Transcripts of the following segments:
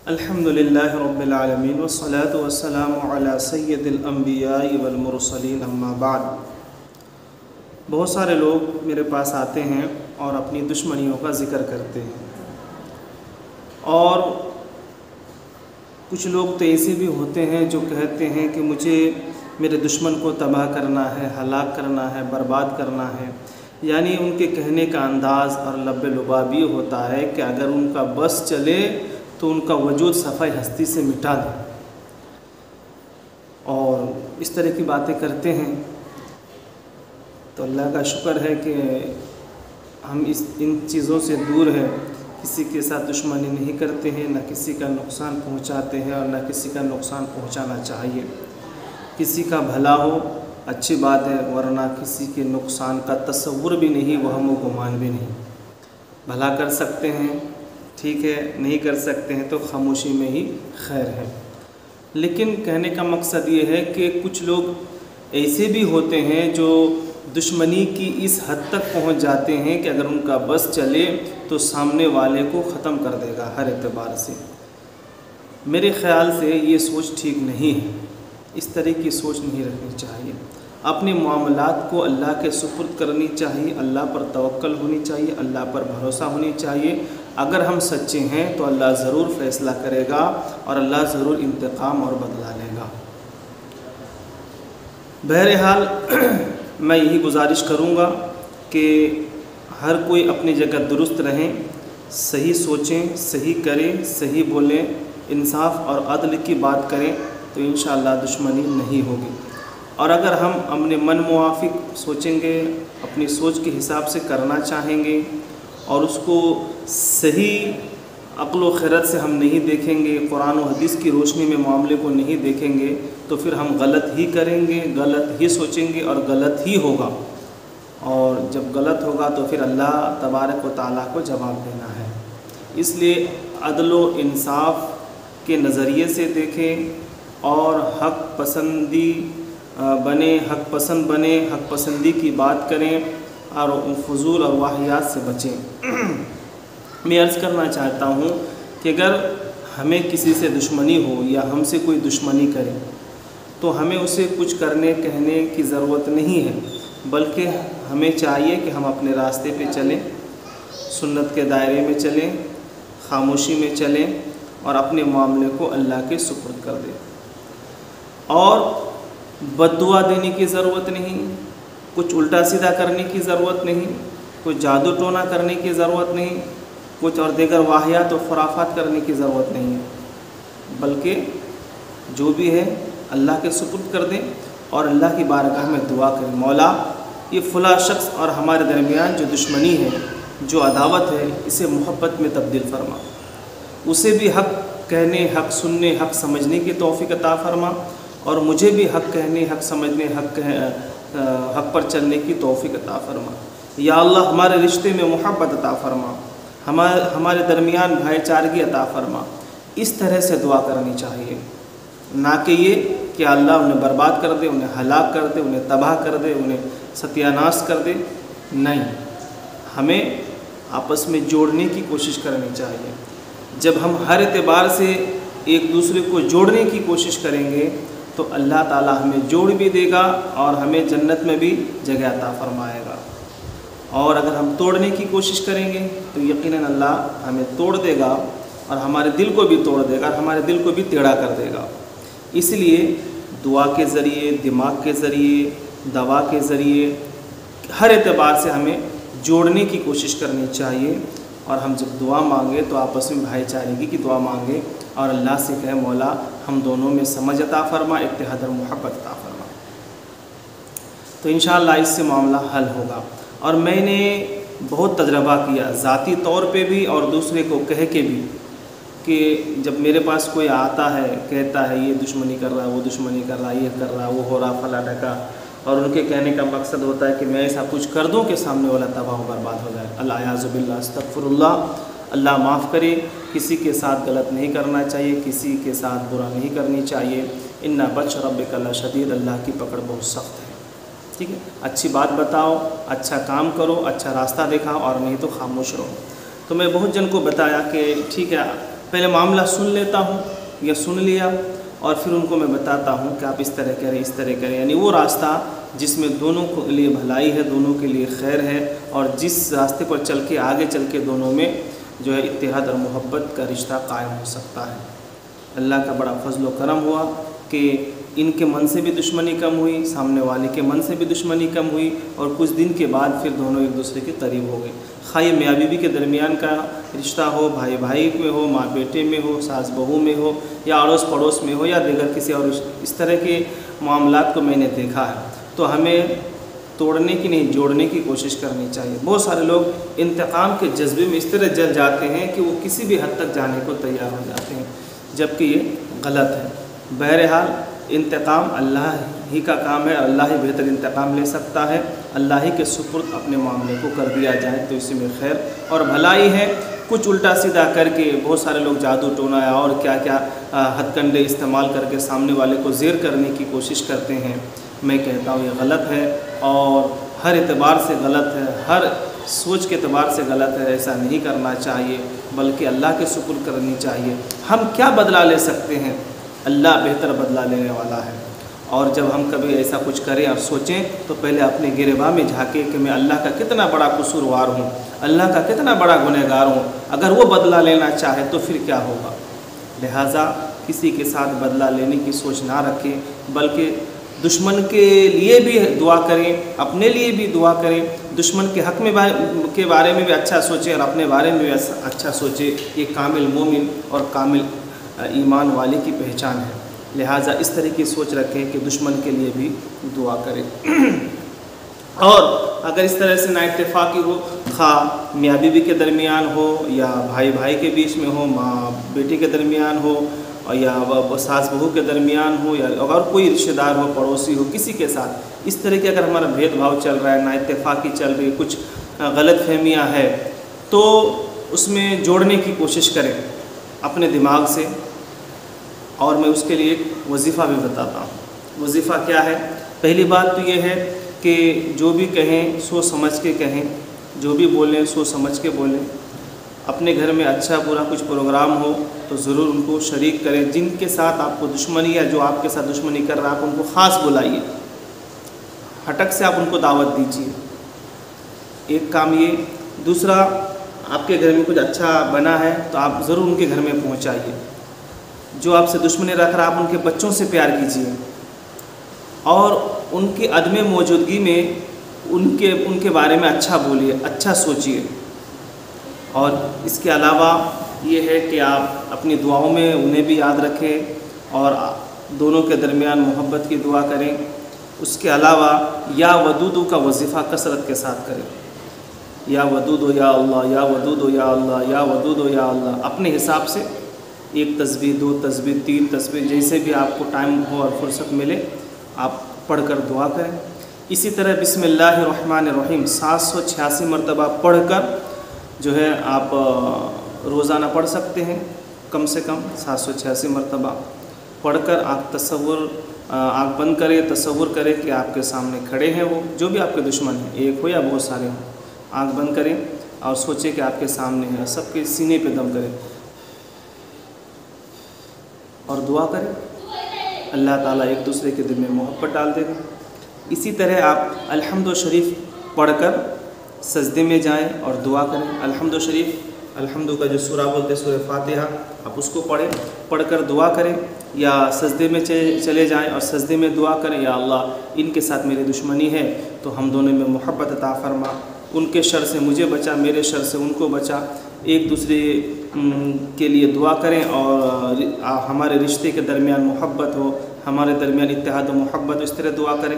الحمدللہ رب العالمین والصلاة والسلام علی سید الانبیاء والمرسلین اما بعد۔ بہت سارے لوگ میرے پاس آتے ہیں اور اپنی دشمنیوں کا ذکر کرتے ہیں، اور کچھ لوگ تو ایسے بھی ہوتے ہیں جو کہتے ہیں کہ مجھے میرے دشمن کو تباہ کرنا ہے، ہلاک کرنا ہے، برباد کرنا ہے۔ یعنی ان کے کہنے کا انداز اور لب لباب یہ ہوتا ہے کہ اگر ان کا بس چلے تو ان کا وجود صفحہ ہستی سے مٹا دیں، اور اس طرح کی باتیں کرتے ہیں۔ تو اللہ کا شکر ہے کہ ہم ان چیزوں سے دور ہیں، کسی کے ساتھ دشمنی نہیں کرتے ہیں، نہ کسی کا نقصان پہنچاتے ہیں اور نہ کسی کا نقصان پہنچانا چاہیے۔ کسی کا بھلا ہو اچھی بات ہے، ورنہ کسی کے نقصان کا تصور بھی نہیں، وہم و گمان بھی نہیں۔ بھلا کر سکتے ہیں ٹھیک ہے، نہیں کر سکتے ہیں تو خاموشی میں ہی خیر ہے۔ لیکن کہنے کا مقصد یہ ہے کہ کچھ لوگ ایسے بھی ہوتے ہیں جو دشمنی کی اس حد تک پہنچ جاتے ہیں کہ اگر ان کا بس چلے تو سامنے والے کو ختم کر دے گا ہر اعتبار سے۔ میرے خیال سے یہ سوچ ٹھیک نہیں ہے، اس طرح کی سوچ نہیں رکھنی چاہیے۔ اپنے معاملات کو اللہ کے سپرد کرنی چاہیے، اللہ پر توکل ہونی چاہیے، اللہ پر بھروسہ ہونی چاہیے۔ اگر ہم سچے ہیں تو اللہ ضرور فیصلہ کرے گا اور اللہ ضرور انتقام اور بدلہ لے گا۔ بہرحال میں یہی گزارش کروں گا کہ ہر کوئی اپنی جگہ درست رہیں، صحیح سوچیں، صحیح کریں، صحیح بولیں، انصاف اور عدل کی بات کریں تو انشاءاللہ دشمنی نہیں ہوگی۔ اور اگر ہم اپنے من موافق سوچیں گے، اپنی سوچ کے حساب سے کرنا چاہیں گے اور اس کو صحیح عقل و خرد سے ہم نہیں دیکھیں گے، قرآن و حدیث کی روشنی میں معاملے کو نہیں دیکھیں گے تو پھر ہم غلط ہی کریں گے، غلط ہی سوچیں گے اور غلط ہی ہوگا، اور جب غلط ہوگا تو پھر اللہ تبارک و تعالیٰ کو جواب دینا ہے۔ اس لیے عدل و انصاف کے نظریے سے دیکھیں اور حق پسندی بنے، حق پسند بنے، حق پسندی کی بات کریں اور فضول اور واہیات سے بچیں۔ میں عرض کرنا چاہتا ہوں کہ اگر ہمیں کسی سے دشمنی ہو یا ہم سے کوئی دشمنی کرے تو ہمیں اسے کچھ کرنے کہنے کی ضرورت نہیں ہے، بلکہ ہمیں چاہیے کہ ہم اپنے راستے پہ چلیں، سنت کے دائرے میں چلیں، خاموشی میں چلیں اور اپنے معاملے کو اللہ کے سپرد کر دیں۔ اور بد دعا دینے کی ضرورت نہیں، کچھ الٹا سیدھا کرنے کی ضرورت نہیں، کچھ جادو ٹونا کرنے کی ضرورت نہیں، کچھ اور دیگر واہیات و خرافات کرنے کی ضرورت نہیں ہے، بلکہ جو بھی ہے اللہ کے سپرد کر دیں اور اللہ کی بارگاہ میں دعا کریں، مولا یہ فلاں شخص اور ہمارے درمیان جو دشمنی ہے، جو عداوت ہے، اسے محبت میں تبدیل فرما، اسے بھی حق کہنے، حق سننے، حق سمجھنے کی توفیق عطا فرما، اور مجھے بھی حق کہنے، حق سمجھنے، حق پر چلنے کی توفیق عطا فرما۔ یا اللہ ہمارے رشتے میں محبت عطا فرما، ہمارے درمیان بھائی چارگی عطا فرما۔ اس طرح سے دعا کرنی چاہیے، نہ کہ یہ کہ اللہ انہیں برباد کر دے، انہیں ہلاک کر دے، انہیں تباہ کر دے، انہیں ستیہ ناش کر دے۔ نہیں، ہمیں آپس میں جوڑنے کی کوشش کرنی چاہیے۔ جب ہم ہر اعتبار سے ایک دوسرے کو جوڑنے کی کوشش کریں گے تو اللہ تعالی ہمیں جوڑ بھی دے گا اور ہمیں جنت میں بھی جگہ عطا فرمائے گا۔ اور اگر ہم توڑنے کی کوشش کریں گے تو یقیناً اللہ ہمیں توڑ دے گا اور ہمارے دل کو بھی توڑ دے گا اور ہمارے دل کو بھی ٹیڑھا کر دے گا۔ اس لیے دعا کے ذریعے، دماغ کے ذریعے، دوا کے ذریعے، ہر اعتبار سے ہمیں جوڑنے کی کوشش کرنی چاہیے، اور ہم جب دعا مانگیں تو آپس میں بھائی چارگی کی دعا مانگیں اور اللہ سے کہیں مولا ہم دونوں میں سمجھ عطا فرما، اتحاد اور محبت عطا فرما، تو انشاءاللہ اس سے معاملہ حل ہوگا۔ اور میں نے بہت تجربہ کیا ذاتی طور پہ بھی اور دوسرے کو کہہ کے بھی، کہ جب میرے پاس کوئی آتا ہے کہتا ہے یہ دشمنی کر رہا ہے، وہ دشمنی کر رہا ہے، یہ کر رہا ہے، وہ ہو رہا فلاں ڈھکا، اور ان کے کہنے کا مقصد ہوتا ہے کہ میں ایسا کچھ کر دوں کہ سامنے والا تباہ و برباد ہو جائے۔ الیاذ باللہ، استغفر اللہ، اللہ معاف کرے۔ کسی کے ساتھ غلط نہیں کرنا چاہیے، کسی کے ساتھ برا نہیں کرنی چاہیے۔ ان بطش ربک لشدید، اللہ کی پکڑ بہت سخت ہے۔ ٹھیک ہے، اچھی بات بتاؤ، اچھا کام کرو، اچھا راستہ دکھاؤ، اور نہیں تو خاموش رہو۔ تو میں بہت جن کو بتایا کہ ٹھیک ہے پہلے معاملہ سن لیتا ہوں یا سن لیا اور پھر ان کو میں بتاتا ہوں کہ آپ اس طرح کریں اس طرح کریں، یعنی وہ راستہ جس میں دونوں کے لیے بھلائی ہے، دونوں کے لیے خیر ہے، اور جس راستے پر چل کے آگے چل کے دونوں میں جو ہے اتحاد اور محبت کا رشتہ قائم ہو سکتا ہے۔ اللہ کا بڑا فضل و کرم ہوا کہ ان کے من سے بھی دشمنی کم ہوئی، سامنے والے کے من سے بھی دشمنی کم ہوئی، اور کچھ دن کے بعد پھر دونوں ایک دوسرے کے قریب ہو گئے۔ خواہ یہ میاں بیوی کے درمیان کا رشتہ ہو، بھائی بھائی میں ہو، ماں بیٹے میں ہو، ساس بہو میں ہو، یا اڑوس پڑوس میں ہو، یا دیگر کسی اور اس طرح کے معاملات کو میں نے دیکھا ہے، تو ہمیں توڑنے کی نہیں جوڑنے کی کوشش کرنی چاہیے۔ بہت سارے لوگ انتقام کے جذبے میں اس طرح جل جاتے ہیں کہ وہ کسی بھی حد تک جانے کو تیار ہو جاتے ہیں، جبکہ یہ غلط ہے۔ بہرحال انتقام اللہ ہی کا کام ہے، اللہ ہی بہتر انتقام لے سکتا ہے۔ اللہ ہی کے سپرد اپنے معاملے کو کر دیا جائے تو اسی میں خیر اور بھلائی ہے۔ کچھ الٹا سیدھا کر کے بہت سارے لوگ جادو ٹونا اور کیا کیا ہتھ کنڈے استعمال کر کے سامنے والے کو زیر کرنے کی کوشش کرتے ہیں۔ میں کہتا ہوں یہ غلط ہے، اور ہر اعتبار سے غلط ہے، ہر سوچ کے اعتبار سے غلط ہے۔ ایسا نہیں کرنا چاہیے، بلکہ اللہ کے سپرد کرنی چاہیے۔ ہم کیا بدلہ لے سکتے ہیں؟ اللہ بہتر بدلہ لینے والا ہے، اور جب ہم کبھی ایسا کچھ کریں اور سوچیں تو پہلے اپنے گریباں میں جھانکیں کہ میں اللہ کا کتنا بڑا قصوروار ہوں، اللہ کا کتنا بڑا گنہگار ہوں۔ اگر وہ بدلہ لینا چاہے تو پھر کیا ہوگا؟ لہٰذا کسی کے ساتھ بدلہ لینے کی سوچ نہ رکھیں، بلکہ دشمن کے لیے بھی دعا کریں، اپنے لیے بھی دعا کریں، دشمن کے حق میں کے بارے میں بھی اچھا سوچیں اور اپنے بارے میں بھی اچھا سوچیں۔ یہ کامل مومن اور کامل ایمان والے کی پہچان ہے۔ لہٰذا اس طرح کی سوچ رکھیں کہ دشمن کے لیے بھی دعا کریں۔ اور اگر اس طرح سے نا اتفاقی ہو، خواہ میاں بیوی کے درمیان ہو، یا بھائی بھائی کے بیچ میں ہو، ماں بیٹی کے درمیان ہو، یا ساس بہو کے درمیان ہو، یا اگر کوئی رشتہ دار ہو، پڑوسی ہو، کسی کے ساتھ اس طرح کے اگر ہمارا بھید بھاؤ چل رہا ہے، نا اتفاقی چل رہی ہے، کچھ غلط فہمیاں ہے، تو اس میں جوڑنے کی کوشش کریں اپنے دماغ سے۔ اور میں اس کے لیے ایک وظیفہ بھی بتاتا ہوں۔ وظیفہ کیا ہے؟ پہلی بات تو یہ ہے کہ جو بھی کہیں سوچ سمجھ کے کہیں، جو بھی بولیں سوچ سمجھ کے بولیں۔ اپنے گھر میں اچھا برا کچھ پروگرام ہو تو ضرور ان کو شریک کریں۔ جن کے ساتھ آپ کو دشمنی ہے، جو آپ کے ساتھ دشمنی کر رہا ہے، آپ ان کو خاص بلائیے، ہٹک سے آپ ان کو دعوت دیجیے۔ ایک کام یہ۔ دوسرا، آپ کے گھر میں کچھ اچھا بنا ہے تو آپ ضرور ان کے گھر میں پہنچائیے۔ جو آپ سے دشمنی رکھ رہا ہے، آپ ان کے بچوں سے پیار کیجیے، اور ان کی عدم موجودگی میں ان کے بارے میں اچھا بولیے، اچھا سوچیے۔ اور اس کے علاوہ یہ ہے کہ آپ اپنی دعاؤں میں انہیں بھی یاد رکھیں، اور دونوں کے درمیان محبت کی دعا کریں۔ اس کے علاوہ یا ودودو کا وظیفہ کثرت کے ساتھ کریں۔ یا ودودو یا اللہ، یا ودودو یا اللہ، یا ودودو یا اللہ، اپنے حساب سے 1 تسبیح، 2 تسبیح، 3 تسبیح، جیسے بھی آپ کو ٹائم ہو اور فرصت ملے آپ پڑھ کر دعا کریں۔ اسی طرح بسم اللہ الرحمن الرحیم 786 مرتبہ پڑھ کر جو ہے آپ روزانہ پڑھ سکتے ہیں، کم سے کم 786 مرتبہ پڑھ کر آپ آنکھ بند کریں، تصور کریں کہ آپ کے سامنے کھڑے ہیں وہ جو بھی آپ کے دشمن ہیں، ایک ہو یا بہت سارے ہوں۔ آنکھ بند کریں اور سوچیں کہ آپ کے سامنے ہیں، سب کے سینے پہ دم کریں اور دعا کریں۔ اللہ تعالیٰ ایک دوسرے کے دل میں محبت ڈال دے گا۔ اسی طرح آپ الحمد شریف پڑھ کر سجدے میں جائیں اور دعا کریں۔ الحمد شریف، الحمد کا جو سورہ بولتے ہیں سورہ فاتحہ، آپ اس کو پڑھ کر دعا کریں، یا سجدے میں چلے جائیں اور سجدے میں دعا کریں، یا اللہ ان کے ساتھ میری دشمنی ہے تو ہم دونوں میں محبت عطا فرما، ان کے شر سے مجھے بچا، میرے شر سے ان کو بچا۔ ایک دوسرے کے لیے دعا کریں، اور ہمارے رشتے کے درمیان محبت ہو، ہمارے درمیان اتحاد و محبت ہو، اس طرح دعا کریں۔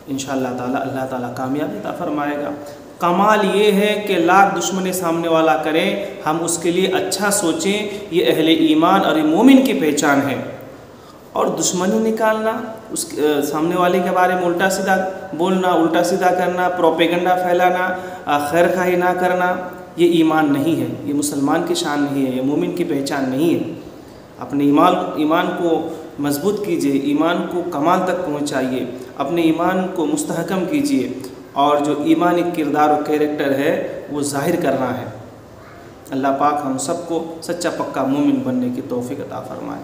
انشاءاللہ تعالیٰ اللہ تعالیٰ کامیابی عطا فرمائے گا۔ کمال یہ ہے کہ لاکھ دشمنی سامنے والا کریں، ہم اس کے لیے اچھا سوچیں، یہ اہل ایمان اور مومن کی پہچان ہے۔ اور دشمنی نکالنا، اس سامنے والے کے بارے میں الٹا سیدھا بولنا، الٹا سیدھا کرنا، پروپیگنڈا پھیلانا، خیر خواہی نہ کرنا، یہ ایمان نہیں ہے، یہ مسلمان کی شان نہیں ہے، یہ مومن کی پہچان نہیں ہے۔ اپنے ایمان کو مضبوط کیجئے، ایمان کو کمال تک پہنچائیے، اپنے ایمان کو مستحکم کیجئے، اور جو ایمانی کردار و کیریکٹر ہے وہ ظاہر کرنا ہے۔ اللہ پاک ہم سب کو سچا پکا مومن بننے کی توفیق عطا فرمائے۔